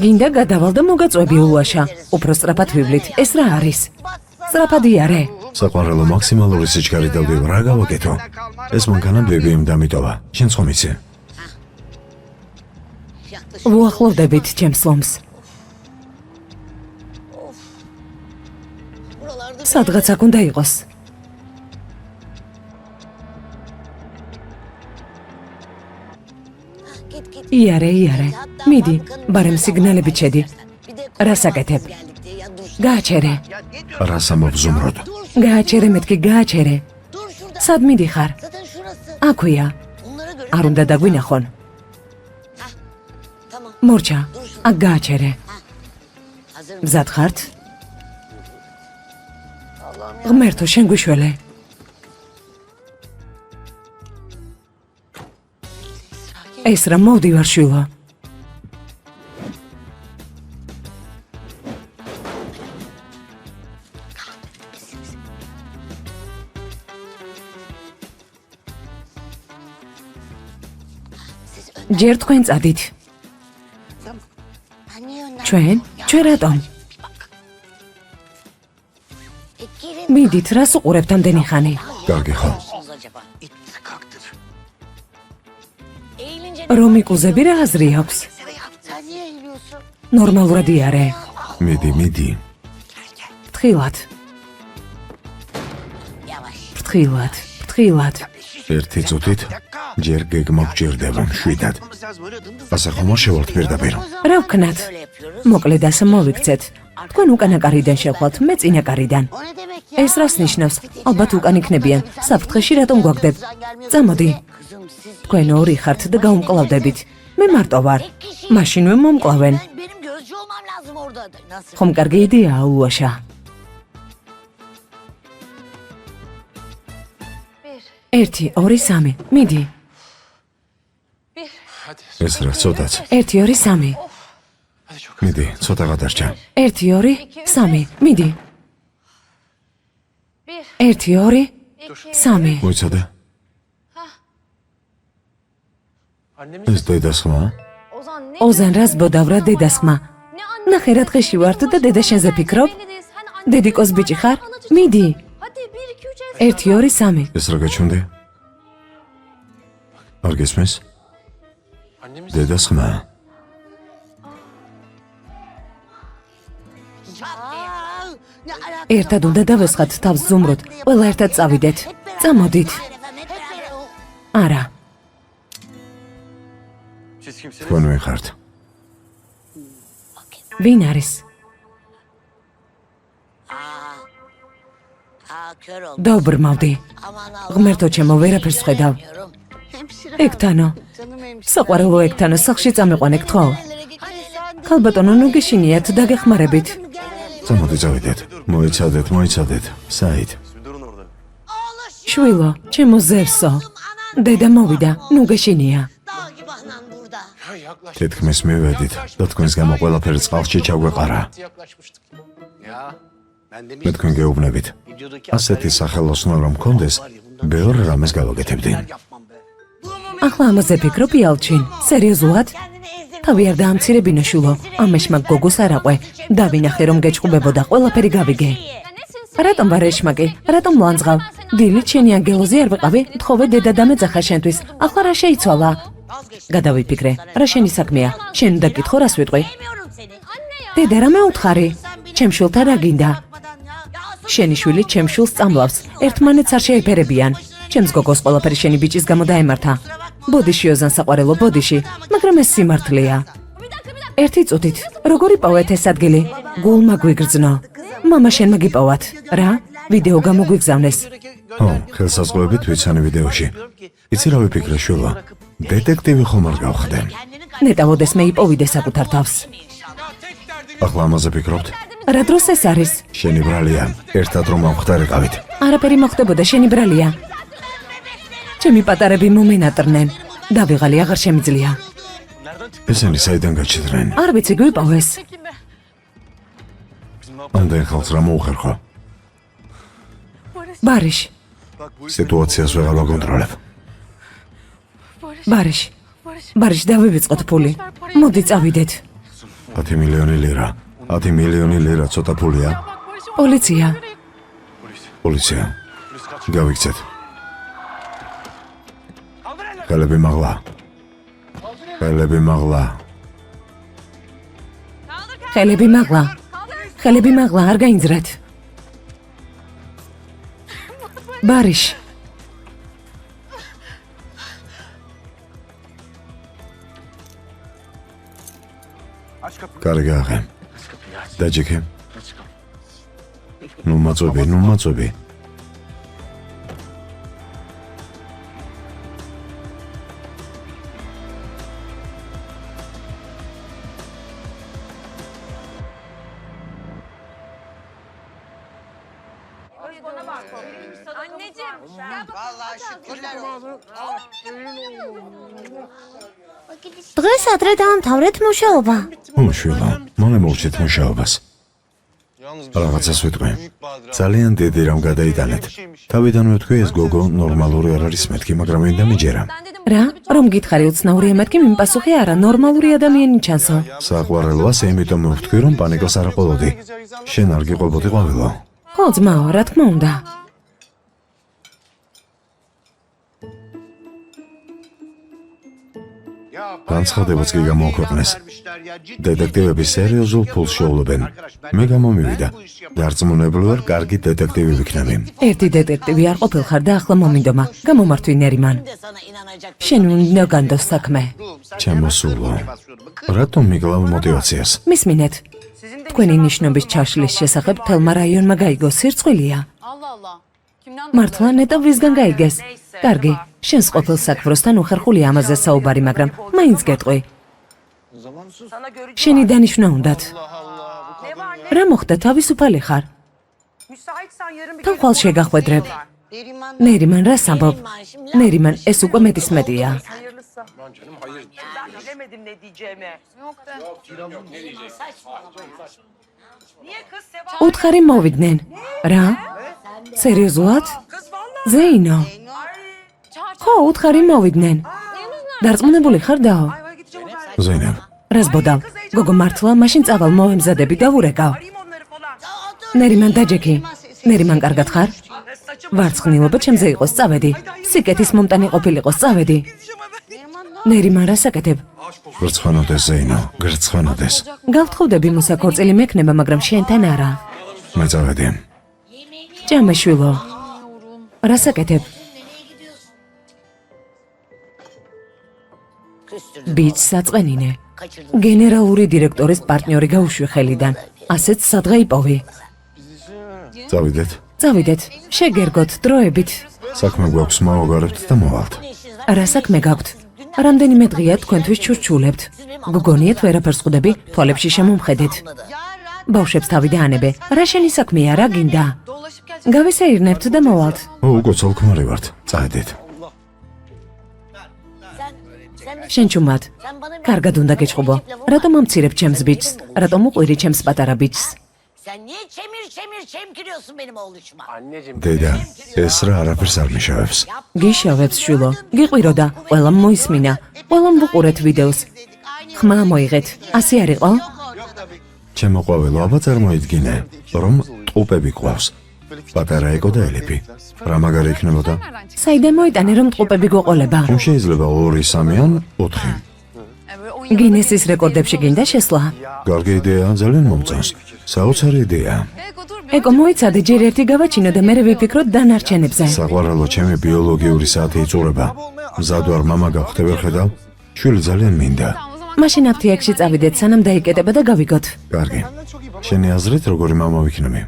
გინდა გადავალ და მოგაწვევი ულაშა. უფრო სწრაფად ვივლით. ეს რა არის? სწრაფად იარე. საყვარელო მაქსიმალური სიჩქარით დავდივ, რა გავაკეთო? ეს მანქანა ბებიემ დამიტოვა. შენ ხომ იცი? ვუახლოვდებით ჩემს ლომს. სადღაც აქ უნდა იყოს. იარე. მიდი, ბარემ სიგნალები ჩედი. რას აკეთებ? გააჩერე. რას ამობზუმროდ? გააჩერე მეთქი, გააჩერე. სად მიდიხარ? აქვია. არ უნდა დაგვინახონ. მორჩა, აქ გააჩერე. მზად ხართ? ღმერთო, შენ გვიშველე. ეს რა მოვდივარ შვილო. ჯერ თქვენ წადით. ჩვენ რატომ? მიდით, რას უყურებთ ამდენი ხანი? კარგი ხო? რომიკუზები რა აზრი აქვს? ნორმალურად იარე. მიდი. ფრთხილად. ერთი წუთით ჯერ გეგმა გჭირდება მშვიდად. ასე ხომ არ შევართ პირდაპირ? რა ვქნათ? მოკლედ ასე მოვიქცეთ. თქვენ უკანა კარიდან შევხვალთ, მე წინა კარიდან. ეს რას ნიშნავს? ალბათ უკან იქნებიან. საფრთხეში რატომ გვაგდებ? წამოდი. თქვენ ორი ხართ და გაუმკლავდებით. მე მარტო ვარ. მაშინვე მომკლავენ. ხომ კარგი იდეაა ულაშა? ერთი, ორი, სამი. მიდი. ეს რა ცოტაც. ერთი, ორი, სამი. მიდი, ცოტა გადარჩა. ერთი, ორი, სამი. მიდი. ერთი, ორი, სამი. მოიცადე? ეს დედას ხმა? ოზან რას ბოდავრა დედას ხმა? ნახე რა დღეში ვართ და დედა შენზე ფიქრობ? დედიკოს ბიჭი ხარ? მიდი. ერთი, ორი, სამი. ეს რა გაჩვენდი? არ გესმის? დედას ხმა? ერთად უნდა დავესხათ თავს ზუმრუთ. ყველა ერთად წავიდეთ. წამოდით. არა. თქვენ ვინ ხართ? ვინ არის? დაუბრმავდი. ღმერთო ჩემო, ვერაფერს ხედავ. ექთანო. საყვარელო ექთანო, სახლში წამიყვანე გთხოვ. ქალბატონო, ნუ გეშინიათ, დაგეხმარებით. წამოდი წავიდეთ. მოიცადეთ. საით. შვილო, ჩემო ზევსო. დედა მოვიდა, ნუ გეშინია. თითქმის მივედით და თქვენს გამო ყველაფერი წყალში ჩაგვეყარა. მე თქვენ გეუბნებით. ასეთი სახელოსნო რომ მქონდეს, ბევრ რამეს გავაკეთებდი. ახლა ამაზე ფიქრობ იალჩინ? სერიოზულად? თავი არ დაამცირებინა შვილო, ამეშმაკ გოგოს არ აყვე. დავინახე რომ გეჭყუბებოდა, ყველაფერი გავიგე. რატომ ვარ ეშმაკი? რატომ ლანძღავ? დილით შენი ანგელოზი არ ვიყავი? თხოვე დედა დამეძახა შენთვის. ახლა რა შეიცვალა? გადავიფიქრე, რა შენი საქმეა? შენ უნდა გკითხო, რას ვიტყვი? დედა, რა მეუთხარი? ჩემ შვილთა რა გინდა? შენი შვილი ჩემ შვილს წამლავს. ერთმანეთს არ შეეფერებიან. ჩემს გოგოს ყველაფერი შენი ბიჭის გამო დაემართა. ბოდიში ოზან საყვარელო, ბოდიში, მაგრამ ეს სიმართლეა. ერთი წუთით, როგორ იპოვეთ ეს ადგილი? გულმა გვიგრძნო. მამა შენმა გიპოვათ. რა? ვიდეო გამოგვიგზავნეს. ო, ხელსაწყოებით ვიცანი ვიდეოში. იცი რა ვიფიქრე შვილო? დეტექტივი ხომ არ გავხდე? ნეტავოდეს მე იპოვიდე საკუთარ თავს. ახლა ამაზე ფიქრობთ? რა დროს ეს არის? შენი ბრალია, ერთად რომ ამხდარიყავით. არაფერი მოხდებოდა, შენი ბრალია. ჩემი პატარები მომენატრნენ. დავიღალი, აღარ შემიძლია. ესენი საიდან გაჩერდნენ? არ ვიცი, გვიპოვეს. ამდენ ხალხს რა მოუხერხო? ბარიშ. სიტუაციას ვეღარ ვაკონტროლებ. ბარიშ, დავივიწყოთ ფული. მოდი წავიდეთ. 10 მილიონი ლირა. 10 მილიონი ლირა ცოტა ფულია. პოლიცია. პოლიცია. გავიქცეთ. ხელები მაღლა. ხელები მაღლა. ხელები მაღლა. ხელები მაღლა, არ გაინძრეთ. ბარიშ. კარგი აღე. დაჯექე. ნუ მაწვევი. Anneciğim, gel bak. Vallahi şükürler olsun. დღეს ადრე დაამთავრეთ მუშაობა. მუშაობა. მალე მოვჭეთ მუშაობას. რაღაცას ვიტყვი. ძალიან დიდი რამ გადაიტანეთ. თავიდანვე ვთქვი ეს გოგო ნორმალური არ არის მეთქი, მაგრამ მინდა მიჯერა. რა? რომ გითხარი უცნაურია მეთქი, მინ პასუხი არა, ნორმალური ადამიანი ჩანსო. საყვარელოას იმიტომ ვთქვი, რომ პანიკას არ აყოლოდი. შენ არ გიყვებოდი ყვავილო. ხო, ძმაო, რა თქმა უნდა. განცხადებაც კი გამოაქვეყნეს. დეტექტივები სერიოზულ ფულს შეულებენ. მე გამომივიდა. დარწმუნებული კარგი დეტექტივი ვიქნები. ერთი დეტექტივი არ ყოფილხარ და ახლა მომინდომა. გამომართვი ნერიმან. De sana inanacak. შენ უნდა განდოს საქმე. ჩემო სულო. რატომ მიგლავ мотиваციას? მისმინეთ. თქვენი ნიშნობის ჩაშლის შესახებ თელმა რაიონმა გაიგო სირცხვილია. Allah Allah. Kimden? მართლა ნეტა ვისგან გაიგეს? კარგი, შენს ყოფილ საქმროსთან უხერხული ამაზე საუბარი, მაგრამ მაინც გეტყვი. შენი დანიშვნა უნდათ. რა მოხდა, თავისუფალი ხარ? თან ხვალ შეგახვედრებ. ნერიმან რას ამბობ? ნერიმან ეს უკვე მეტის მეტია. Hayırlısı. Ben bilemedim ne diyeceğimi. Yok de. Niye kız Seva? უთხარი მოვიდნენ. რა? სერიოზულად? Kız vallahi. ზეინო. ხო, უთხარი მოვიდნენ. დარწმუნებული ხარ დაო? Ayvaya gideceğim o galiba. ზეინებ. რას ბოდავ? გოგო მართლა, მაშინ წავალ მოვემზადები და ვურეკავ. Arayayım onları falan. ნერიმან დაჯექი. ნერიმან კარგად ხარ? Saçım ვარცხნილობა ჩემზე იყოს, წავედი. სიკეთის მომტანი ყოფილიყოს, წავედი. ნერიმან რას აკეთებ? გრცხანოდეს ზეინო, გრცხანოდეს. გავთხოვდები მუსაქორწილი მექნება, მაგრამ შენთან არა. მე წავედი. ჭამაშვილო. რას აკეთებ? ბიჭს საწყენინე. გენერალური დირექტორის პარტნიორი გაუშვი ხელიდან. ასეც სადღა იპოვი. წავიდეთ. წავიდეთ. შეგერგოთ დროებით. საქმე გვაქვს, მოვაგარებთ და მოვალთ. რა საქმე გაქვთ? რამდენიმე დღეა თქვენთვის ჩურჩულებთ. გგონიათ ვერაფერს ხვდები, თვალებში შემომხედეთ. ბავშვებს თავი დაანებე. რა შენი საქმეა, რა გინდა? Dolaşıp gelecek. გავისეირნებთ და მოვალთ. უგოცალ ქმარი ვართ. წაედით. შენ ჩუმად. კარგად უნდა გეჭყობო. რატომ ამცირებ ჩემს ბიჭს? რატომ უყვირი ჩემს პატარა ბიჭს? Sen niye çemir çemkiriyorsun benim oğluşuma? დედა, ეს რა არაფერს არ მიშავებს. გიშავებს შვილო. გიყვირო და ყველამ მოისმინა. ყველამ ვუყურეთ ვიდეოს. ხმა მოიღეთ. ასე არ იყო? ჩემო ყვავილო, აბა წარმოიდგინე, რომ ტყუპები ყავს. პატარა ეკო და ელიფი. რა მაგარი იქნებოდა? საიდან მოიტანე რომ ტყუპები გოყოლება? რომ შეიძლება 2, 3 ან 4. Böyle oyun გინესის რეკორდებში გინდა შესვლა? კარგი იდეაა, ძალიან მომწონს. საოცარი იდეაა. Ego dur. ეკო მოიცადე ჯერ ერთი გავაჩინო და მერე ვიფიქროთ დანარჩენებზე. საყვარელო, ჩემი ბიოლოგიური საათი იწურება. მზად ვარ, მამა გავხდე ვერ ხედავ. შვილი ძალიან მინდა. მაშინ აფთიაქში წავიდეთ, სანამ დაიკეტება და გავიგოთ. კარგი. შენი აზრით როგორი მამა ვიქნები?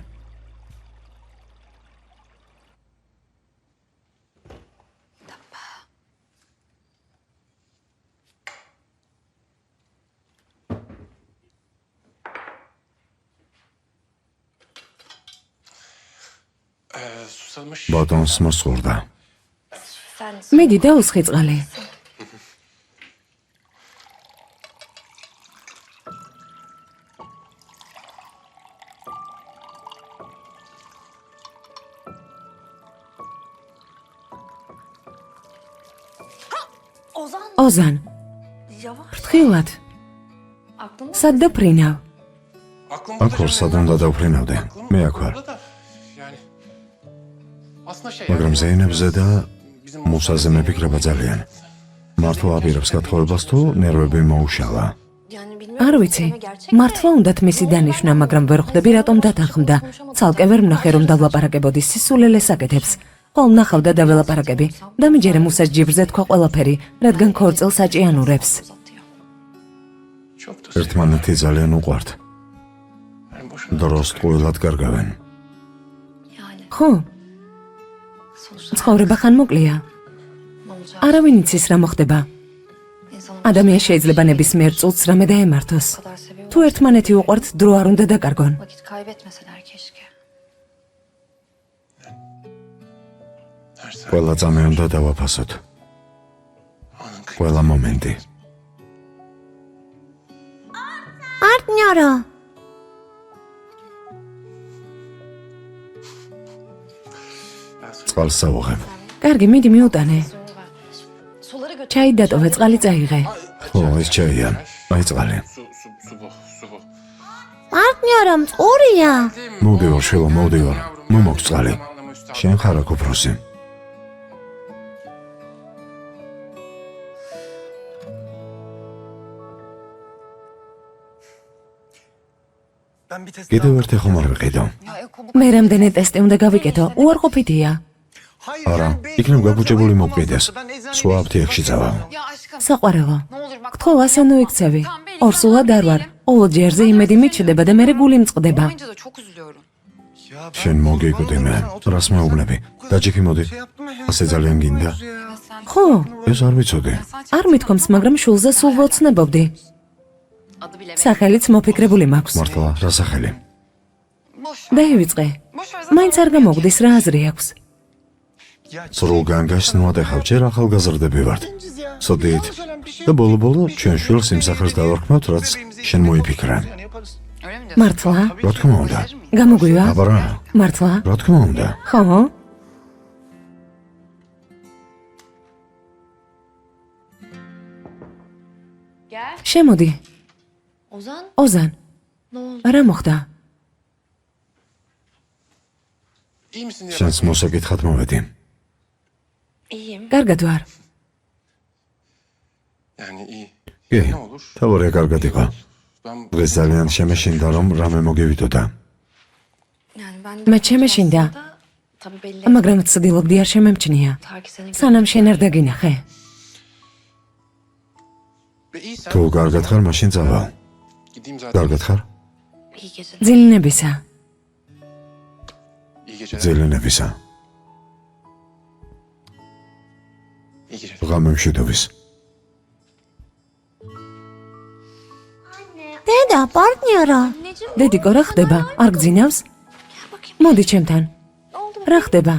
ბატონს მოსწორდა. მიდი დაუსხიწყალე. Ozan. ოზან, Yavaş. ფრთხილად. სად დაფრინავ? აქ ვარ, სად უნდა დავფრინავდე? მე აქ ვარ. მაგრამ ზეინებზე და მუსაზე მეფიქრება ძალიან. მართლა აპირებს გათხოვებას თუ ნერვები მოუშალა? არ ვიცი. მართლა უნდათ მისი დანიშვნა, მაგრამ ვერ ხვდები რატომ დათანხმდა. ცალკე ვერ ვნახე რომ დავლაპარაკებოდი სისულელე საკეთებს. ხოლ ნახავდა და ველაპარაკები. დამიჯერე მუსას ჯიბრზე თქვა ყველაფერი, რადგან ქორწილს აჭიანურებს. ერთმანეთი ძალიან უყვართ. დროს ტყუილად გარგავენ. ხო? ცხოვრება ხან მოკლეა. არავინ იცის რა მოხდება. ადამიანს შეიძლება ნებისმიერ წუთს რამე დაემართოს. თუ ერთმანეთი უყვართ, დრო არ უნდა დაკარგონ. ყველა წამე უნდა დავაფასოთ. ყველა მომენტი. პარტნიორო, წყალს ავუღებ. კარგი, მიდი მიუტანე. ჩაი დატოვე, წყალი წაიღე. ხო, ეს ჩაია. აი წყალი. პარტნიორო, მწყურია. მოვდივარ, შვილო, მოვდივარ. მომოგ წყალი. შენ ხარ აქ უფროსი. კიდევ ერთი ხომ არ ვიყიდო. მე რამდენი ტესტი უნდა გავიკეთო? უარყოფითია. არა, იქნებ გაბუჭებული მოვყიდეს. სვა აფთიაქში წავა. საყვარელო. გთხოვ ასე ნოიქცევი. ორსულად არ ვარ. ყოველ ჯერზე იმედი მიჩნდება და მერე გული მწყდება. შენ მოგიგოდი მე. რას მეუბნები? დაჯიქი მოდი. ასე ძალიან გინდა. ხო, ეს არ ვიცოდი. არ მithkoms, მაგრამ შულზე სულ ვოცნებობდი. სახელიც მოფიქრებული მაქვს. მართლა, რა სახელი? დაივიწყე. მაინც არ გამოგდის რა აზრი აქვს. სრულ განგაშს ნუატეხავ, ჯერ ახალგაზრდები ვართ. სოდით. და ბოლო-ბოლო ჩვენ შვილს იმ სახელს დავარქმევთ, რაც შენ მოიფიქრა. მართლა? რა თქმა უნდა. გამოგვივა? აბარა. მართლა? რა თქმა უნდა. ხო? შემოდი. ოზან. რა მოხდა? შენს მოსაკითხად მოვედი. კარგად ვარ. კი, თავარია კარგად იყო. დღეს ძალიან შემეშინდა, რომ რამე მოგივიდოდა. მე შემეშინდა, მაგრამ ცდილობდი არ შემემჩნია. სანამ შენ არ დაგინახე. თუ კარგად ხარ, მაშინ წავალ. კარგად ხარ? ძილინებისა. ძილინებისა. ღამე მშვიდობის. დედა, პარტნიორო. დედიკო, რა ხდება? არ გძინავს? მოდი ჩემთან. რა ხდება?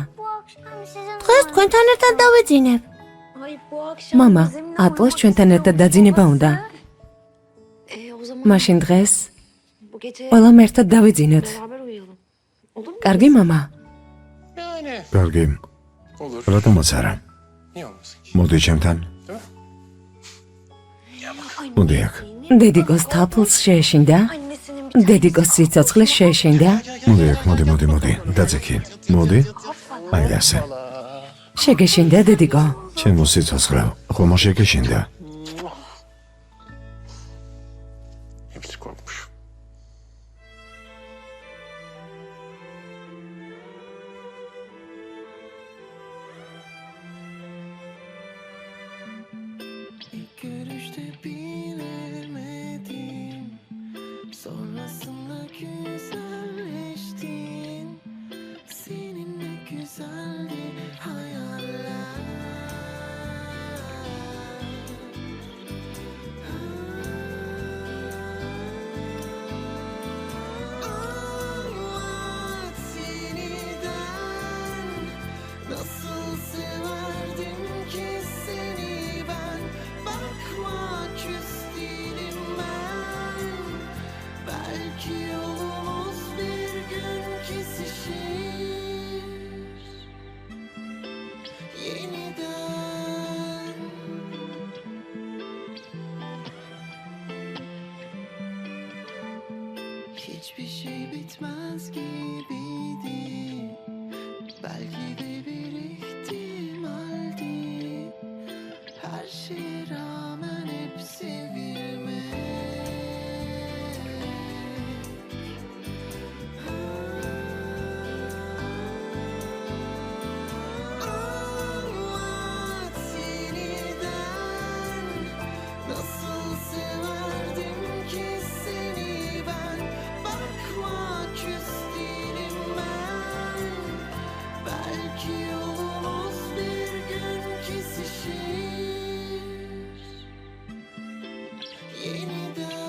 დღეს თქვენთან ერთად დავეძინებ. მამა, ატლას ჩვენთან ერთად დაძინება უნდა. მაშინ დღეს ყველამ ერთად დავიძინოთ. კარგი, მამა? კარგი. რატომაც არა. მოდი ჩემთან. მოდი აქ. დედიკოს თაფლს შეეშინდა? დედიკოს სიცოცხლეს შეეშინდა? მოდი აქ, მოდი. დაძექი. მოდი. აი ასე. შეგეშინდა, დედიკო? ჩემო სიცოცხლე, ხომ შეგეშინდა? hiçbir şey bitmez gibiydi. Belki de bir ihtimaldi. Her şeye rağmen hep sevilmek. Anlat yeniden. Nasıl severdim ki seni ben. Bakma küs değilim ben. Belki yolumuz bir gün kesişir yeniden.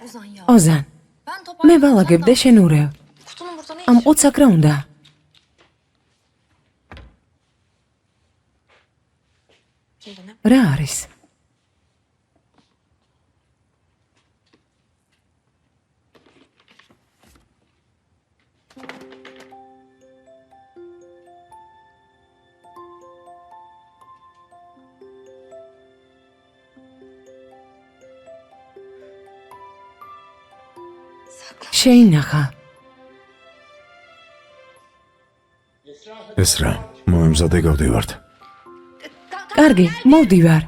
Ozan ya. ოზან, Ben მე ვალაგებ და შენ ურევ. Kutunun burada ne ამ işi? ყუთს აქ რა უნდა? Yerine. რა არის? შეინახა. ეს რა, მოემზადე გავდივართ. კარგი, მოვდივარ.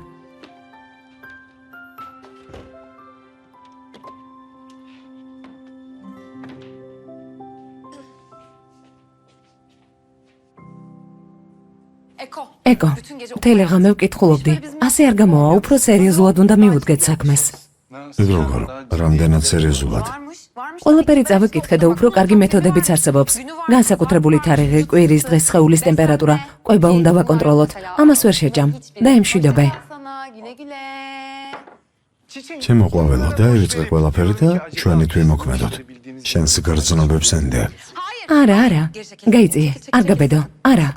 Eko. ეკო, მთელი ღამე ვკითხულობდი. ასე არ გამოვა, უფრო სერიოზულად უნდა მივუდგეთ საქმეს. ეგ როგორ, რამდენად სერიოზულად. Varmış. Varmış. ყველაფერი წავიკითხე და უფრო კარგი მეთოდებიც არსებობს. განსაკუთრებული თარიღი, კვირის დღეს სხეულის ტემპერატურა, კვება უნდა ვაკონტროლოთ. ამას ვერ შეჭამ და ემშვიდობე. Sana güle güle. ჩემო ყვაველო, დაივიწყე ყველაფერი და ჩვენით ვიმოქმედოთ. შენს გრძნობებს ენდე. არა, არა. გაიწიე, არ გაბედო. არა.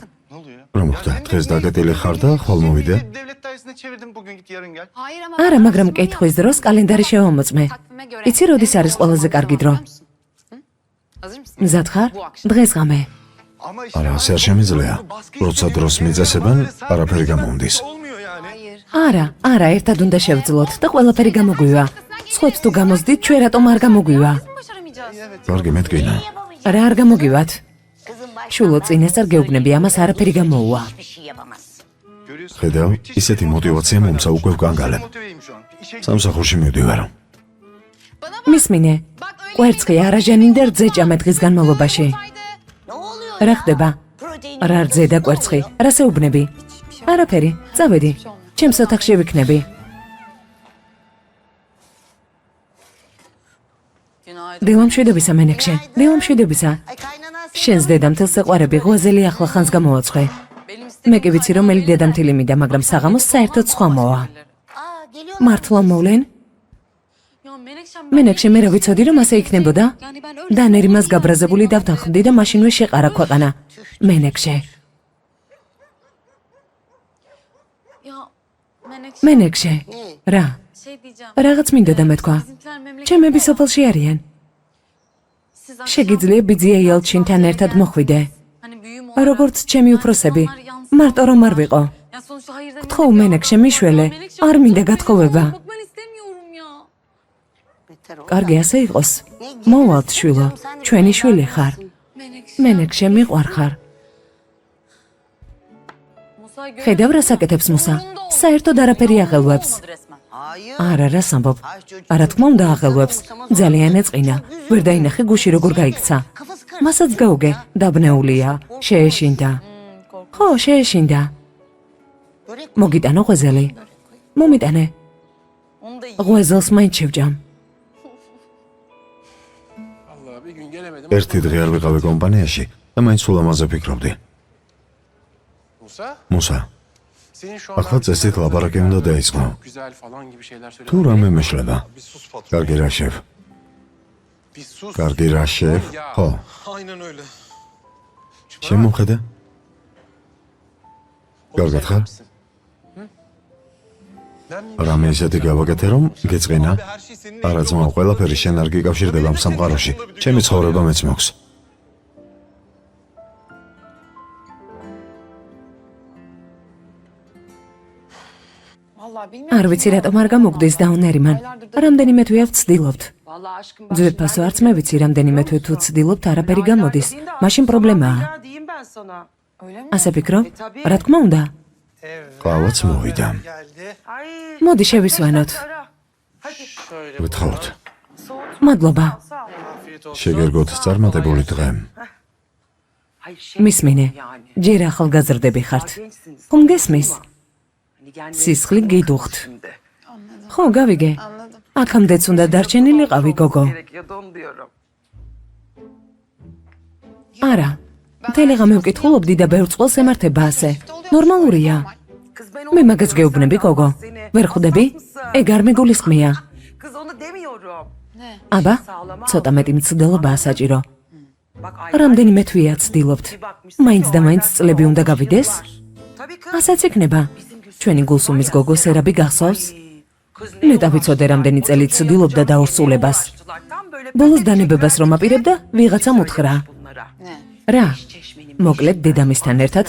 რა მოხდა? დღეს დაგეტილი ხარ და ხვალ მოვიდე? Devlet dairesine çevirdim bugün git yarın gel. Hayır ama არა, მაგრამ კითხვის დროს კალენდარი შევამოწმე. takvime göre. იცი როდის არის ყველაზე კარგი დრო? Hazır mısın? მზად ხარ? დღეს ღამე. Ama არა, ასე არ შემიძლია. როცა დროს მიწესებენ, არაფერი გამომდის. Olmuyor yani. Hayır. არა, არა, ერთად უნდა შევძლოთ და ყველაფერი გამოგვივა. სხვებს თუ გამოძდით, ჩვენ რატომ არ გამოგვივა? Biz mi başaramayacağız? კარგი, მეტკინა. რა არ გამოგივათ? Kızım başka შულო წინასწარ გეუბნები, ამას არაფერი გამოუვა. hiçbir şey yapamaz. Görüyorsun. ხედავ, ისეთი мотиваცია მომცა უკვე ვგანგალებ. Motiveyim şu an. İşe სამსახურში მივდივარ. მისმინე, კვერცხი არაჟანინ და რძე ჭამე დღის განმავლობაში. Ne oluyor რა ya? ხდება? Protein. რა რძე და კვერცხი? რა შეუბნები? არაფერი, წავედი. ჩემს ოთახში ვიქნები. Günaydın. დილამშვიდობისა მენექშე, დილამშვიდობისა. Ay kaynanası. შენს დედამთილს ეყვარები, ღვაწელი ახლა ხანს გამოვაცხე. Benim მე კი ვიცი, რომელი დედამთილი მინდა, მაგრამ საღამოს საერთოდ სხვა მოვა. Aa geliyor. მართლა მოვლენ? Ya Menekşem მენექშე მე რა ვიცოდი, რომ ასე იქნებოდა? yani ben öyle. დანერი მას გაბრაზებული დავთანხმდი და მაშინვე შეყარა ქვეყანა. მენექშე, Ya Menekşe მენექშე. რა? şey diyeceğim. რაღაც მინდოდა მეთქვა. Bizimkiler memleket. ჩემები სოფელში არიან. Siz akşam შეგიძლია ბიძია იალჩინთან ერთად მოხვიდე. hani büyüğüm olarak. როგორც ჩემი უფროსები. insanlar yansın. მარტო რომ არ ვიყო. Ya sonuçta hayır demedim. გთხოვ მენექშე მიშველე. არ მინდა გათხოვება. Ben istemiyorum ya. Beter ol. კარგი ასე იყოს. მოვალთ შვილო. ჩვენი შვილი ხარ. Menekşe. მენექშე მიყვარხარ. Musa ხედავ რა საკეთებს მუსა. საერთოდ არაფერი აღელვებს. resmen. Hayır. არა, რა სამბობ. არა თქმა უნდა აღელვებს. ძალიან ეწყინა. ვერ დაინახე გუში როგორ გაიქცა. Kafası kır. მასაც გაუგე, დაბნეულია. შეეშინდა. ხო, შეეშინდა. Börek მოგიტანო ღვეზელი. მომიტანე. Onu da iyi. ღვეზელს მაინც შევჯამ. Allah bir gün gelemedim. ერთი დღე არ ვიყავი კომპანიაში და მაინც სულ ამაზე ფიქრობდი. Musa, მუსა, senin şu ახლა წესით ლაპარაკი უნდა დაიწყო. güzel falan gibi şeyler söyle. თუ რამე მეშლება? bir sus patron. კარგი რა შევ. Bir sus. კარგი რა შევ? ხო, Aynen öyle. შემოხედა? Onu Gargat sevecek ha? misin? Hı? რამე ისეთი გავაკეთე, რომ გეწყინა? არა ძმაო, ყველაფერი შენ არ გიკავშირდება ამ სამყაროში. ჩემი ცხოვრება მეც მოქვს. არ ვიცი რატომ არ გამოგდეს დაუნერიმან. რამდენიმე თვეა ვცდილობთ. ძვირფასო არც მე ვიცი რამდენიმე თვე თუ ვცდილობთ არაფერი გამოდის. მაშინ პრობლემაა. diyeyim ben sana. ასე ფიქრო? რა თქმა უნდა. ყავაც მოვიდა. Ay. მოდი შევისვენოთ. Ara. Hadi. გთხოვთ. მადლობა. Sağ ol. შეგერგოთ წარმატებული დღე. Hayır şey მისმინე. yani. ჯერ ახალგაზრდები ხართ. Gençsiniz. ხომ გესმის? Hani gelmeyi სისხლი გიდუხთ. şimdi. ხო, გავიგე. აქამდეც უნდა დარჩენილიყავი გოგო. Gerekiyordu onu diyorum. არა. მთელი ღამე ვკითხულობდი და ბევრ წყვილს ემართება ასე. ნორმალურია. Kız ben მე onu მაგას diyorum. გეუბნები გოგო. Seni- ვერ ხვდები? ეგ არ მეგულისხმია. Kız onu demiyorum. აბა, ცოტა მეტი მცდელობაა საჭირო. Bak ay. რამდენიმე თვეა ცდილობთ. მაინც და მაინც წლები უნდა გავიდეს? Tabii kız. ასაც იქნება. ჩვენი გულსუმის გოგო სერაბი გახსოვს? Kız მე დავიცოდე რამდენი წელი ცდილობდა დაორსულებას. Tam böyle ბოლოს დანებებას რომ აპირებდა, ვიღაცამ უთხრა. bunlara. რა? მოკლედ დედამისთან ერთად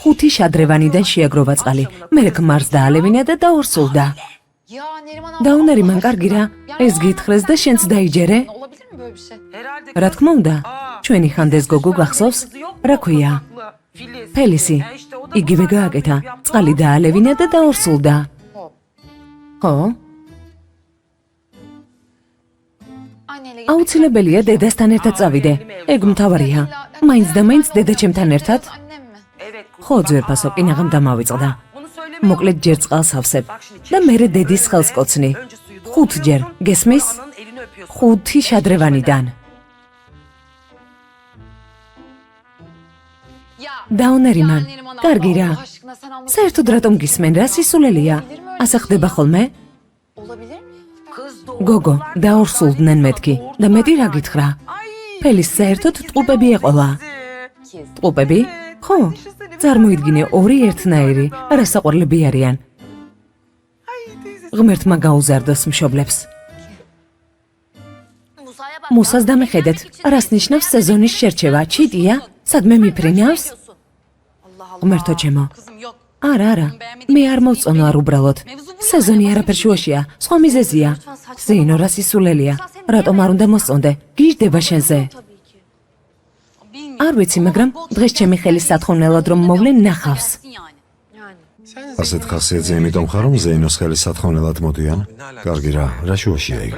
5 შადრევანიდან შეაგროვა წყალი. მერე ქმარს დაალევინა და დაორსულდა. დაუნერიმან კარგი რა, ეს გითხრეს და შენც დაიჯერე? Olabilir mi böyle bir şey? Herhalde რა თქმა უნდა, ჩვენი ხანდეს გოგო გახსოვს? რა ქვია? Filiz. ფელისი. Ya işte o da იგივე bunlardan გააკეთა, yaptı. წყალი დაალევინა და დაორსულდა. ხო? Anneyle აუცილებელია დედასთან ერთად წავიდე. ეგ მთავარია. მაინც და მაინც დედა ჩემთან ერთად? annem mi? Evet. ხო, ძვირფასო, კინაღამ დამავიწყდა. Bunu söyleme. მოკლედ ჯერ წყალს ავსებ და მერე დედის ხელს კოცნი. Önce suyu 5 ჯერ, dolduruyorsun, გესმის? ananın elini öpüyorsun. 5 შადრევანიდან. Ya. დაუნერიმან, კარგი რა. Allah aşkına sen anlat. საერთოდ რატომ გისმენ რა სისულელია? ასე ხდება ხოლმე? Olabilir mi? Kız გოგო, დაორსულდნენ მეთქი და მეტი რა გითხრა? ფელის საერთოდ ტყუპები ეყოლა. Kiz. ტყუპები? ხო. წარმოიდგინე ორი ერთნაირი, არასაყვარლები არიან. ღმერთმა გაუზარდოს მშობლებს. მუსას დამეხედეთ, რას ნიშნავს სეზონის შერჩევა? ჩიტია? სადმე მიფრინავს? ღმერთო ჩემო. Kızım yok. არა, მე არ მოვწონო არ უბრალოდ. სეზონი არაფერ შუაშია, სხვა მიზეზია. ზეინო რა სისულელია. რატომ არ უნდა მოსწონდე? გიждდება შენზე. Bilmiyorum. არ ვიცი, მაგრამ დღეს ჩემი ხელი სათხოვნელად რომ მოვლენ ნახავს. Yani. ასეთ ხასიათზე იმიტომ ხარ, რომ ზეინოს ხელი სათხოვნელად მოდიან? კარგი რა, რა შუაშია იქ?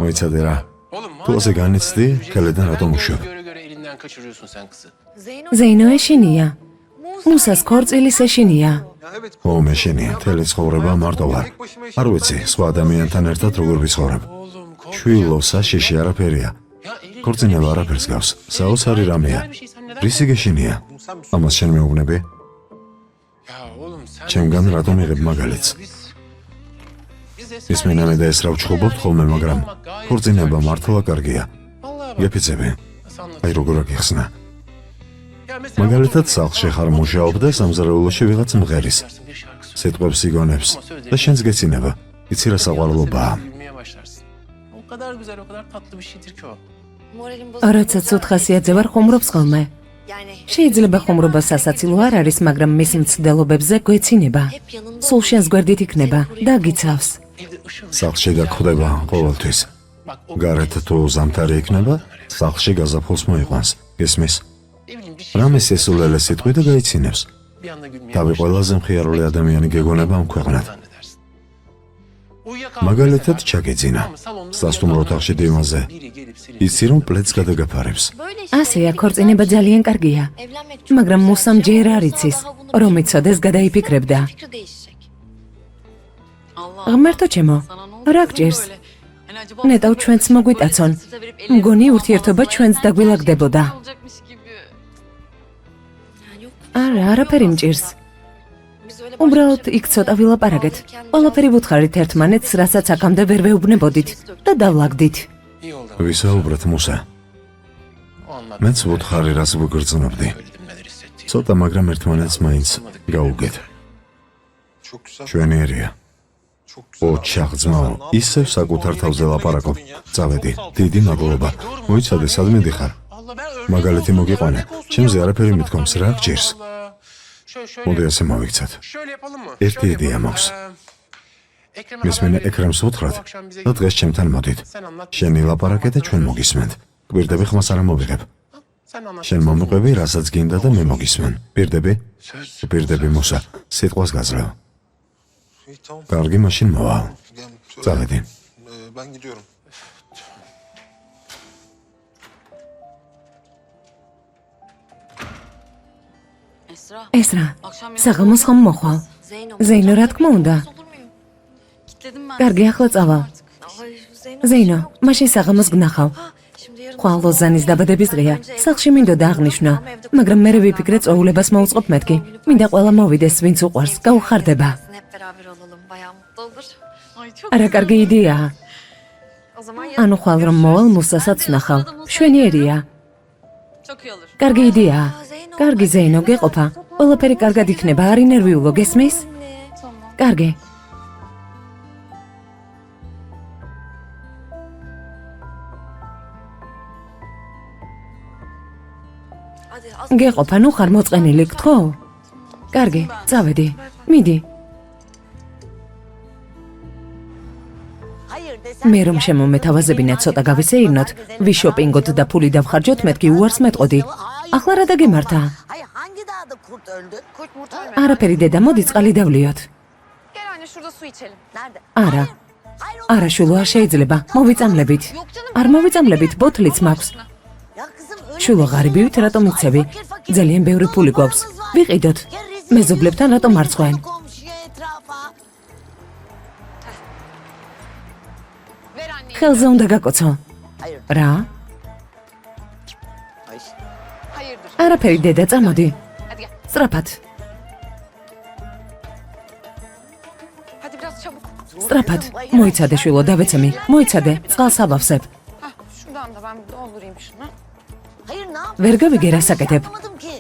მოიცადე რა. Oğlum თუ ასე განიცდი, ხელიდან რატომ უშვებ? göre göre elinden kaçırıyorsun sen kızı. ზეინო ეშინია. მუსას ქორწილის ეშინია. ო, მე შენია, თელი ცხოვრება მარტო ვარ. არ ვიცი, სხვა ადამიანთან ერთად როგორ ვიცხოვრებ. Oğlum kork. შვილოსა შეში არაფერია. Ya Elif. ქორწინება არაფერს gავს. საოცარი რამეა. Bir şey sen neden? რისი გეშინია? ამას შენ მეუბნები? Ya oğlum sen. ჩემგან რატომ იღებ მაგალითს? Biz ისმინა მე და ეს რა ვჩხუბობთ ხოლმე, მაგრამ ქორწინება მართლა კარგია. Vallahi bak. გეფიცები. Nasıl anlatayım? აი როგორ აგიხსნა. Ya mesela მაგალითად სახლში ხარ მუშაობ და სამზარეულოში ვიღაც მღერის. dersin bir şarkı სიტყვებს იგონებს და შენს გეცინება. იცი რა საყვარლობაა. Gülmeye başlarsın. O kadar güzel, o kadar tatlı bir şeydir ki o. რაცა ცუდ ხასიათზე ვარ ხომრობს ხოლმე. შეიძლება ხომრობა სასაცილო არ არის, მაგრამ მის მცდელობებზე გვეცინება. სულ შენს გვერდით იქნება და გიცავს. Evde ışıl ışıl. სახლში გაგხვდება ყოველთვის. Bak o გარეთ თუ ზამთარი იქნება, სახლში გაზაფხულს მოიყვანს. გესმის? ne bileyim bir şey. რამე სესულელე სიტყვი და გაიცინებს. Bir anda gülmeye თავი ყველაზე მხიარული ადამიანი გეგონება ამ ქვეყნად. zannedersin. Uyuyakaldı მაგალითად mesela. ჩაგეძინა. Ama salonda სასტუმრო ოთახში დივანზე. biri gelip seni იცი რომ პლედს გადაგაფარებს. ასეა, ქორწინება ძალიან კარგია. მაგრამ მუსამ ჯერ არ იცის, რომ იცოდეს გადაიფიქრებდა. ღმერთო ჩემო, რა გჭირს? ნეტავ ჩვენც მოგვიტაცონ. მგონი ურთიერთობა ჩვენც დაგვილაგდებოდა. არა, არაფერი მჭირს. უბრალოდ იქ ცოტა ვილაპარაკეთ. ყველაფერი ვუთხარით ერთმანეთს, რასაც აქამდე ვერ ვეუბნებოდით და დავლაგდით. iyi oldu. ვისაუბრეთ მუსა. O anlattı. მეც ვუთხარი რას ვგრძნობდი. Söyledim neler hissettiğini. ცოტა მაგრამ ერთმანეთს მაინც გაუგეთ. Çok güzel. ჩვენიერია. ოჩახ ძმაო, ისევ საკუთარ თავზე ლაპარაკობ. წავედი, დიდი მადლობა. მოიცადე, სად მიდიხარ? მაგალითი მოგიყვანე. ჩემზე არაფერი მithkoms, რა გჭირს? მოდი ასე მოვიქცეთ. ერთი იდეა მაქვს. მესმენე ეკრემს უთხრათ და დღეს ჩემთან მოდით. შენი ლაპარაკე და ჩვენ მოგისმენთ. გვირდები ხმას არ მოვიღებ. შენ მომიყვები, რასაც გინდა და მე მოგისმენ. პირდები? პირდები მუსა, სიტყვას გაძლევ. კარგი, მაშინ მოვალ. წავედი. ესრა, საღამოს ხომ მოხვალ? ზეინო, რა თქმა უნდა. კარგი, ახლა წავალ. ზეინო, მაშინ საღამოს გნახავ. ხვალ ლოზანის დაბადების დღეა. სახლში მინდოდა აღნიშნა, მაგრამ მე ვიფიქრე წოულებას მოვუწყობ მეთქი. მინდა ყველა მოვიდეს, ვინც უყვარს, გაუხარდება. არა, კარგი იდეაა. ანუ ხვალ რომ მოვალ, მუსასაც ვნახავ. მშვენიერია. კარგი იდეაა. კარგი ზეინო, გეყოფა. ყველაფერი კარგად იქნება, არ ინერვიულო, გესმის? კარგი. გეყოფა, ნუ ხარ მოწყენილი, გთხოვ? კარგი, წავედი. მიდი. მე რომ შემომეთავაზებინა ცოტა გავისეირნოთ, ვიშოპინგოთ და ფული დავხარჯოთ, მეთქი უარს მეტყოდი. ახლა რა დაგემართა? Hayır hangi dağda kurt öldü? Kurt murt არაფერი დედა, მოდი წყალი დავლიოთ. Gel anne şurada su içelim. Nerede? არა. არა, შულო, არ შეიძლება. მოვიწამლებით. არ მოვიწამლებით, ბოთლიც მაქვს. Ya kızım öyle შულო, ღარიბივით რატომ იცები? ძალიან ბევრი ფული გვაქვს. ვიყიდოთ. მეზობლებთან რატომ არ წვენ? komşuya etrafa. Ver anne. ხელზე უნდა გაკოცო. Hayır. რა? Hayırdır. არაფერი დედა, წამოდი. Hadi gel. სწრაფად. Hadi biraz çabuk. სწრაფად. მოიცადე შულო, დავეცემი. მოიცადე, წყალს ავავსებ. Hah, şuradan da ben doldurayım şunu. Hayır ne yap? ვერ გავიგე რა საკეთებ. Anlamadım ki.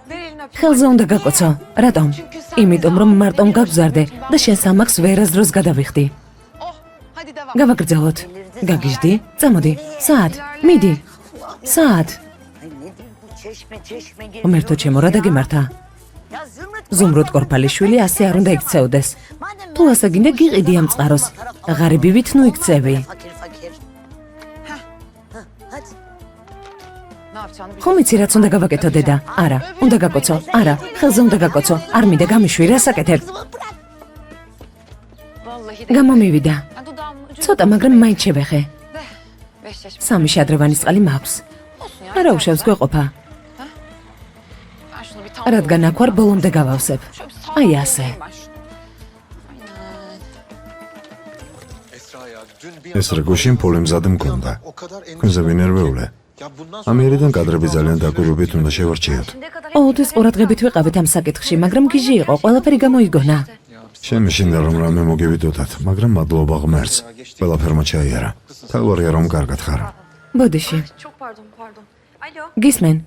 Ver elini öpeyim. ხელზე უნდა გაკოცო. რატომ? იმიტომ რომ მარტომ გაგზარდე და შენ სამაქს ვერასდროს გადავიხდი. Oh, hadi devam. გავაგრძელოთ. გაგიჟდი? წამოდი. საათ. მიდი. საათ. Ay nedir bu çeşme ღმერთო ჩემო, რა დაგემართა? Ya Zümrüt. ზუმრუდ კორფალიშვილი ასე არ უნდა იქცეოდეს. Madem თუ ასე გინდა გიყიდი ამ წყაროს. ღარიბივით ნუ იქცევი. fakir fakir. Hadi. Ne yapacağını biliyorum. ხომ იცი რაც უნდა გავაკეთო დედა? არა, უნდა გაკოცო. არა, ხელზე უნდა გაკოცო. არ მინდა გამიშვი, რა საკეთებ? Vallahi de. გამომივიდა. Ha, dudağımın ucunu ცოტა, მაგრამ მაინც შევეხე. 5 yaş. სამი შადრევანი წყალი მაქვს. Olsun ya. არა უშავს, გვეყოფა. Ben şunu bir tam რადგან აქ ვარ, ბოლომდე გავავსებ. Şöyle bir Ay, tam yase. doldurayım ben şunu. Aynen. ეს რგოში ფული მზად მქონდა. თქვენზე ვინერვეულე. ამიერიდან კადრები ძალიან დაკვირვებით უნდა შევარჩიოთ. ყოველთვის ყურადღებით ვიყავით ამ საკითხში, მაგრამ გიჟი იყო, ყველაფერი გამოიგონა. შემეშინდა რომ რამე მოგივიდოდათ, მაგრამ მადლობა ღმერთს. ყველაფერმა ჩაიარა. თავარია რომ კარგად ხარ. ბოდიში, Çok pardon. Alo. გისმენ?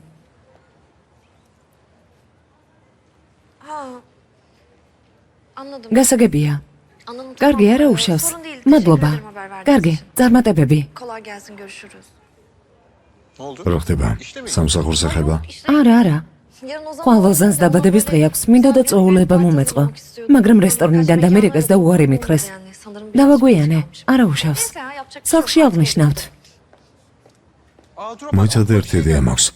Ha. Anladım. გასაგებია. Anladım. კარგი, tamam. არა უშავს. Sorun değil. მადლობა. Teşekkür ederim haber verdiğiniz კარგი, için. წარმატებები. Kolay gelsin. Görüşürüz. რა ხდება? სამსახურს ეხება? არა, არა. Yarın o zaman... ხვალ ლოზანს დაბადების დღე აქვს, მინდოდა წოულება მომეწყო. მაგრამ რესტორნიდან დამერეკეს და უარი მითხრეს. Yani sanırım დავაგვიანე, არა უშავს. Neyse ya, yapacak bir şey yok. სახლში აღნიშნავთ. მოიცადე ერთი იდეა მაქვს.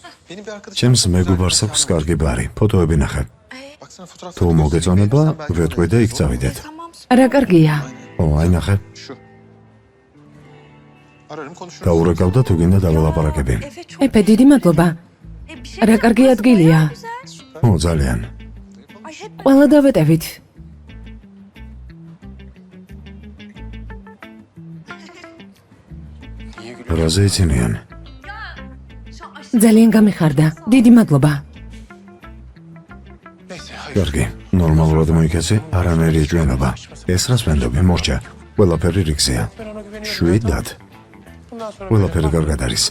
ჩემს მეგობარს აქვს კარგი ბარი, ფოტოები ნახე. თუ მოგეწონება, ვეტყვი და იქ წავიდეთ. Tamam. რა კარგია. ო, აი ნახე. Ararım konuşuruz. დაურეკავ და თუ გინდა დაველაპარაკები. Efe çok... ეფე, დიდი მადლობა. bir şey... რა კარგი ადგილია. ო, ძალიან. Ay hep ყველა დავეტევით. რაზე იცინიან? ძალიან გამიხარდა. დიდი მადლობა. კარგი, ნორმალურად მოიქეცი, არანაირი ეჭვიანობა. ეს რას ვენდობი, მორჩა. ყველაფერი რიგზეა. Ben ona güveniyorum. შვიდად. Bundan sonra ყველაფერი კარგად არის.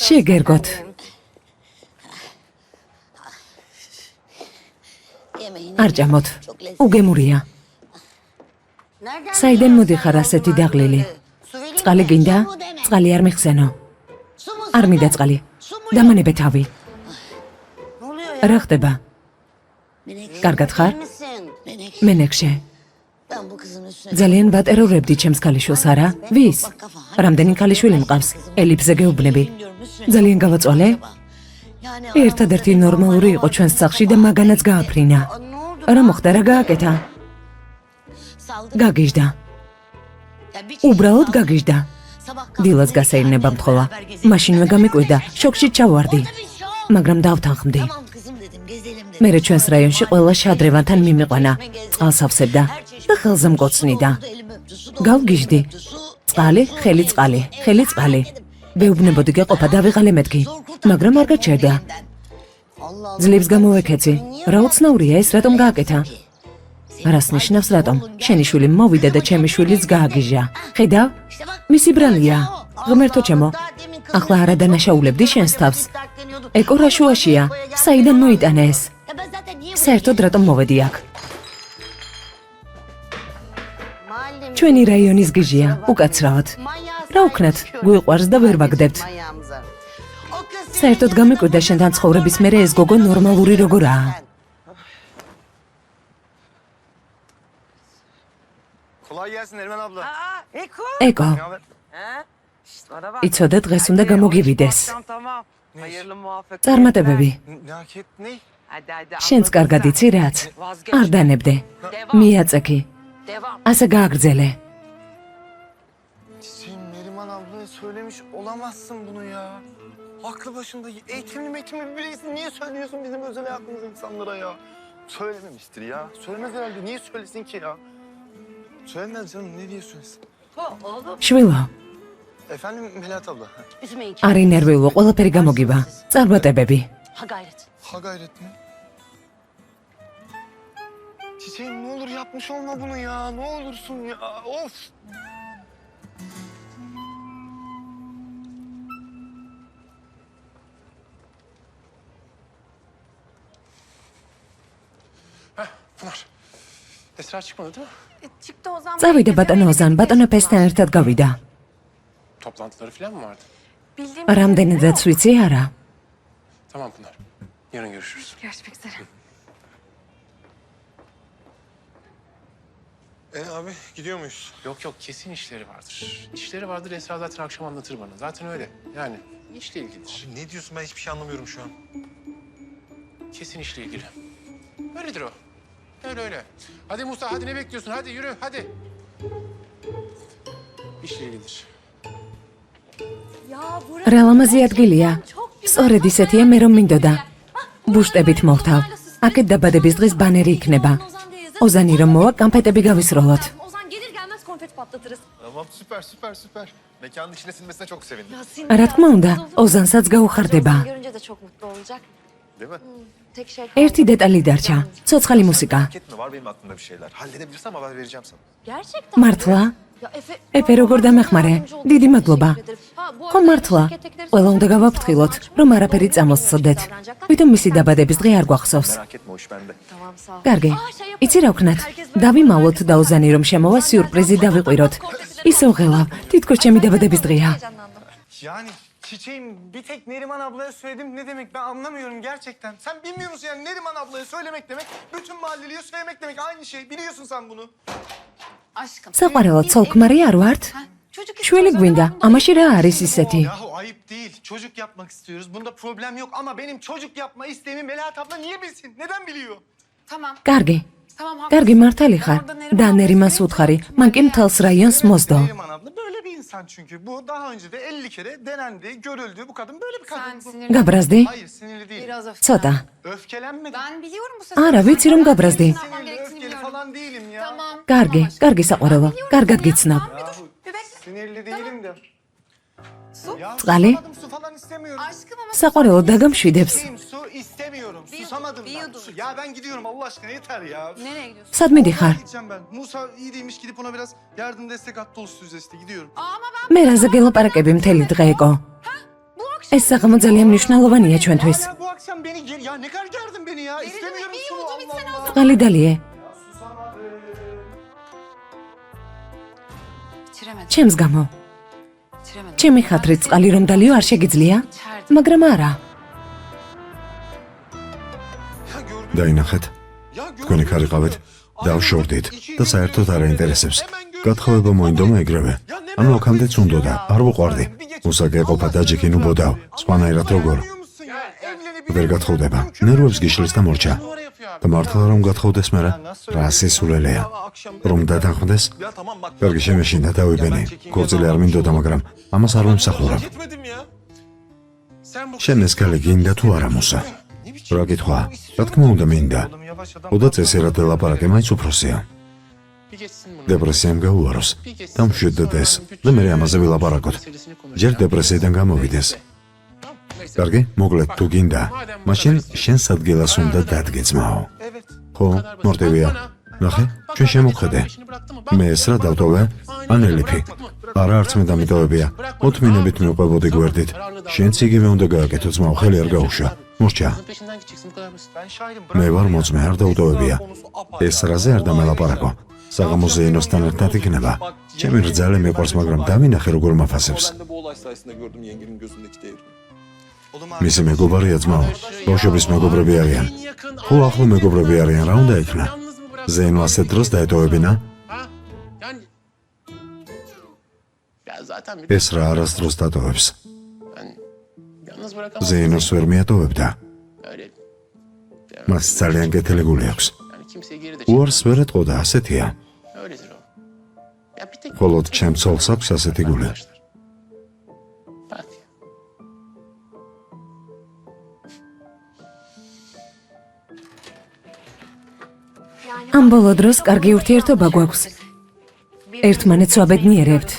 შეგერგოთ. არ ჭამოთ. უგემურია. საიდან მოდიხარ ასეთი დაღლილი? წყალი გინდა? წყალი არ მიხსენო. არ მინდა წყალი. დამანებე თავი. რა ხდება? კარგად ხარ? მენექშე. ძალიან ვატერურებდი ჩემს ქალიშვილს, არა? ვის? რამდენი ქალიშვილი მყავს? ელიფზე გეუბნები. ძალიან გავაწვალე? ერთადერთი ნორმალური იყო ჩვენს სახლში და მაგანაც გააფრინა. რა მოხდა, რა გააკეთა? გაგიჟდა. უბრალოდ გაგიჟდა. დილას გასეირნება მთხოვა. მაშინვე გამიკვირდა, შოკში ჩავარდი. მაგრამ დავთანხმდი. მერე ჩვენს რაიონში ყველა შადრევანთან მიმიყვანა. წყალს ავსებდა და ხელზე მკოცნიდა. გავგიჟდი. წყალი, ხელი წყალი, ხელი წყალი. ვეუბნებოდი გეყოფა დავიღალე მეთქი, მაგრამ არ გაჩერდა. ძლებს გამოვეკეცი. რა უცნაურია ეს, რატომ გააკეთა? რას ნიშნავს რატომ? შენი შვილი მოვიდა და ჩემი შვილიც გააგიჟა. ხედავ? მისი ბრალია. ღმერთო ჩემო. ახლა არა დანაშაულებდი შენს თავს. ეკო რა შუაშია? საიდან მოიტანა ეს? საერთოდ რატომ მოვედი აქ? ჩვენი რაიონის გიჟია, უკაცრავად. რა უქნათ? გვიყვარს და ვერ ვაგდებთ. საერთოდ გამიკვირდა შენთან ცხოვრების მერე ეს გოგო ნორმალური როგორაა. Kolay gelsin Neriman abla. ეკო, Ha? Şşt, bana bak. იცოდე დღეს უნდა გამოგივიდეს. Tamam tamam. Hayırlı muvaffak. წარმატებები. Nakit ne? Hadi hadi. შენც კარგად იცი რაც? არ დანებდე. მიაწექი. Devam. ასე გააგრძელე. Çiçeğim Neriman ablaya söylemiş olamazsın bunu ya. Aklı başında eğitimli birisi niye söylüyorsun bizim özel hayatımız insanlara ya? Söylememiştir ya. Söylemez herhalde. Niye söylesin ki ya? Söylemez canım. Ne diye söylesin? შვილო, Efendim Melahat abla. არი ნერვიულო, ყველაფერი გამოგივა. წარმატებები. Ha gayret mi? Çiçeğim ne olur yapmış olma bunu ya. Ne olursun ya. Of. Pınar. Esra çıkmadı değil mi? Çıktı Ozan. წავიდა ბატონო ოზან, ბატონო ფესთან ერთად გავიდა. Toplantıları falan mı vardı? Bildiğim რამდენადაც ვიცი, არა. Tamam Pınar. Yarın görüşürüz. Görüşmek üzere. Abi gidiyor muyuz? Yok yok kesin işleri vardır. İşleri vardır Esra zaten akşam anlatır bana. Zaten öyle. Yani işle ilgilidir. Abi ne diyorsun ben hiçbir şey anlamıyorum şu an. Kesin işle ilgili. Öyledir o. Öyle öyle. Hadi Musa hadi ne bekliyorsun? Hadi yürü hadi. İşle ilgilidir. Ya burası რა ლამაზი ადგილია. სწორედ ისეთია მე რომ მინდოდა. ბუშტებით მოვთავ. აქეთ დაბადების დღის ბანერი იქნება. ოზანი რომ მოვა, კანფეტები გავისროლოთ. Ozan gelir gelmez konfet patlatırız. Tamam süper. Mekanın içine sinmesine çok sevindim. Ya Sinir რა თქმა უნდა, ოზანსაც გაუხარდება. Ozan görünce de çok mutlu olacak. Değil mi? Tek şey ერთი დეტალი დარჩა. ცოცხალი მუსიკა. Paket mi var benim aklımda bir şeyler. Halledebilirsem haber vereceğim sana. Gerçekten. მართლა? Ya Efe. ეფე როგორ დამეხმარე? დიდი მადლობა. ხო მართლა. ყველა უნდა გავაფრთხილოთ, რომ არაფერი წამოსწოდეთ. ვითომ მისი დაბადების დღე არ გვახსოვს. Merak etme o iş bende. Tamam sağ ol. კარგი. იცი რა ვქნათ? დავიმალოთ და ოზანი რომ შემოვა სიურპრიზი დავიყვიროთ. ისევ ღელავ, თითქოს ჩემი დაბადების დღეა. Heyecanlandım. Yani çiçeğim bir tek Neriman ablaya söyledim ne demek ben anlamıyorum gerçekten. Sen bilmiyor musun yani Neriman ablaya söylemek demek bütün mahalleliye söylemek demek aynı şey. Biliyorsun sen bunu. Aşkım. საყვარელო ცოლ-ქმარი არ ვართ? Çocuk შვილი გვინდა, ამაში რა არის ისეთი? Yahu ayıp değil. Çocuk yapmak istiyoruz. Bunda problem yok ama benim çocuk yapma isteğimi Melahat abla niye bilsin? Neden biliyor? Tamam. კარგი. Tamam. კარგი მართალი ხარ. და ნერიმას უთხარი, მან კი მთელს რაიონს მოსდო. Neriman abla böyle bir insan çünkü. Bu daha önce de 50 kere denendi, görüldü. Bu kadın böyle bir Sen kadın. sinirli. გაბრაზდი? Hayır sinirli değil. Biraz öfke. ცოტა. Öfkelenmedi. Ben biliyorum bu არა, ვიცი რომ გაბრაზდი. Sinirli, öfkeli falan değilim ya. Tamam. კარგი, კარგი საყვარელო. კარგად გიცნობ. Bir bekle. Sinirli değilim de. Su? Ya Წყალი? susamadım, su falan istemiyorum. Aşkım ama საყვარელო დაგამშვიდებს. Su istemiyorum. Susamadım ben. Biyudum. Ya ben gidiyorum Allah aşkına yeter ya. nereye gidiyorsun? სად მიდიხარ? Gideceğim ben. Musa iyi değilmiş gidip ona biraz yardım destek attı olsun üstü gidiyorum. Ama ben მე რაზე გელაპარაკები მთელი დღე ეკო? bu ეს საღამო ძალიან მნიშვნელოვანია ჩვენთვის. Ya bu akşam beni gel ya ne kadar gerdin beni ya. İstemiyorum şunu Allah Allah. წყალი დალიე, İçiremedim. ჩემს გამო. İçiremedim. ჩემი ხათრით წყალი რომ დალიო არ შეგიძლია, მაგრამ არა. დაინახეთ. თქვენი ხარიყავით, დავშორდით და საერთოდ არ აინტერესებს. გათხოვება მოინდომა ეგრევე. ანუ აქამდეც უნდოდა, არ ვუყვარდი. მუსაკი ეყოფა დაჯიქი ნუ ბოდავ, სხვანაირად როგორ. ვერ გათხოვდება. ნერვებს გიშლის და მორჩა. და მართლა რომ გათხოვდეს მერე, რა სისულელეა. რომ დათანხმდეს, Ya tamam bak. კარგი შემეშინდა დავიბენი. ქორწილი არ მინდოდა, მაგრამ ამას არ ვემსახურებ. Gitmedim ya. შენ ეს ქალი გინდა თუ არა მუსა? რა კითხვა? რა თქმა უნდა მინდა. Oğlum yavaş adam. ოდა წესერად ელაპარაკე, მაინც უფროსია. Bir geçsin bunu. დეპრესიამ გაუაროს. დამშვიდდეთ ეს და მე ამაზე ვილაპარაკოთ. ჯერ დეპრესიიდან გამოვიდეს. კარგი, მოკლედ თუ გინდა, მაშინ შენს ადგილას უნდა დადგეწმაო. Evet. ხო, მორტივია. ნახე, ჩვენ შემოხედე. მე ეს რა დავტოვე? ან ელიფი. არა, არც მე დამიტოვებია. მოთმინებით მიყვებოდი გვერდით. შენც იგივე უნდა გააკეთო, ძმაო, ხელი არ გაუშვა. მორჩა. Peşinden gideceksin bu kadar basit. Ben şahidim. მე ვარ მოწმე, არ დაუტოვებია. ეს რაზე არ დამელაპარაკო. საღამოზე ინოსთან ერთად იქნება. ჩემი რძალე მიყვარს, მაგრამ დავინახე როგორ მაფასებს. Ben de bu olay sayesinde gördüm yengenin gözündeki değerini. მისი მეგობარია ძმაო. ბავშვების მეგობრები არიან. ხო, ახლო მეგობრები არიან, რა უნდა იქნა? Yalnız mı bırak? ზეინო ასეთ დროს დაეტოვებინა? Ha? Yani... Ya zaten bir ეს რა არასდროს დატოვებს. ben yalnız bırakamam. ზეინოს ვერ მიატოვებდა. Öyle. მას ძალიან კეთილებული აქვს. Yani kimseye geri de უარს ვერ ეტყოდა, ასეთია. Öyledir o. Ya bir tek... ხოლო ჩემ ცოლს აქვს ასეთი გული. Arkadaşlar. Hadi. ამ ბოლო დროს კარგი ურთიერთობა გვაქვს. ერთმანეთს ვაბედნიერებთ.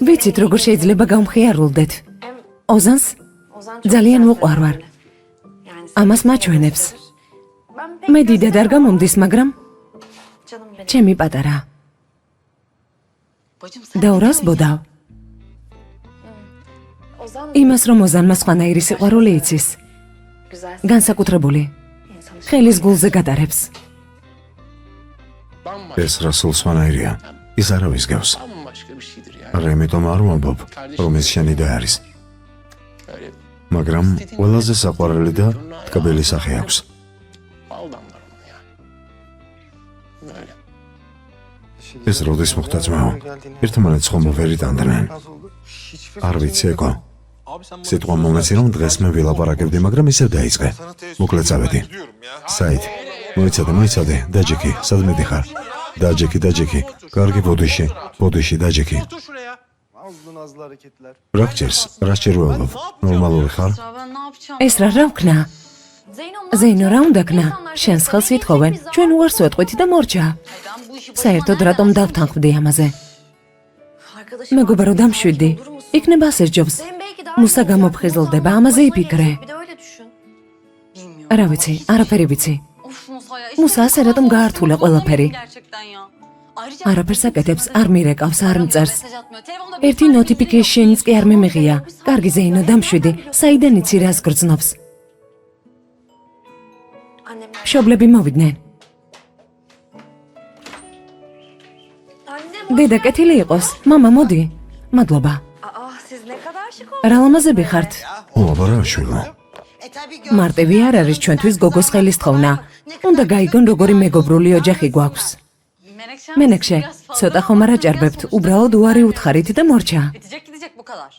ვიცით როგორ შეიძლება გავმხიარულდეთ. ოზანს ძალიან უყვარვარ. ამას მაჩვენებს. მე დიდად არ გამომდის, მაგრამ ჩემი პატარა. დაურას ბოდავ. იმას რომ ოზანმა სხვანაირი სიყვარული იცის. განსაკუთრებული. ხელის გულზე გადარებს. Bambaşka, ეს რა სულ სხვანაირია. ის არავის გავს. bambaşka bir şeydir yani. რა იმიტომ არ ვამბობ, რომ ეს შენი და არის. Öyle მაგრამ ყველაზე საყვარელი და თკბილი სახე აქვს. bal damlar onun yani. Öyle. ეს როდის მოხდა ძმაო? ერთმანეთს ხომ ვერ იტანდნენ. Nasıl oldu? Hiçbir არ ვიცი ეკო. Abi sen bana სიტყვა მომეცი რომ დღეს მე ვილაპარაკებდი, მაგრამ ისევ დაიწყე. მოკლედ წავედი. საით. მოიცადე, დაჯექი, სად მედიხარ? დაჯექი. კარგი ბოდიში, დაჯექი. Otur şuraya. nazlı nazlı hareketler. რა გჭირს? რა სჭიროებობ? ნორმალური ხარ? Ben ne yapacağım? ეს რა ვქნა? ზეინო რა უნდა ქნა? შენს ხელს ითხოვენ. ჩვენ უარს ვეტყვით და მორჩა. Ben bu işi საერთოდ რატომ დავთანხმდი ამაზე? Arkadaşım მეგობარო დამშვიდი. იქნება ასე ჯობს. მუსა გამოფხიზლდება, ამაზე იფიქრე. Bir de öyle düşün. Bilmiyorum. რა ვიცი, არაფერი ვიცი. Of Musa ya. Musa, ასე რატომ გაართულა ყველაფერი? Gerçekten ya. Ayrıca არაფერს აკეთებს, არ მირეკავს, არ მწერს. mesaj atmıyor. Telefonda ერთი notifications კი არ მიმიღია. კარგი ზეინო, დამშვიდი. საიდან იცი რას გრძნობს? Annemler. მშობლები მოვიდნენ. Annem. დედა კეთილი იყოს. მამა, მოდი. მადლობა. Aa siz ne kadar şık რა ლამაზები ხართ? ო, აბარა შვილო. მარტივი არ არის ჩვენთვის გოგოს ხელის თხოვნა. უნდა გაიგონ როგორი მეგობრული ოჯახი გვაქვს. Menekşe. მენექშე, ცოტა ხომ არ აჭარბებთ, უბრალოდ უარი უთხარით და მორჩა. Bitecek gidecek bu kadar.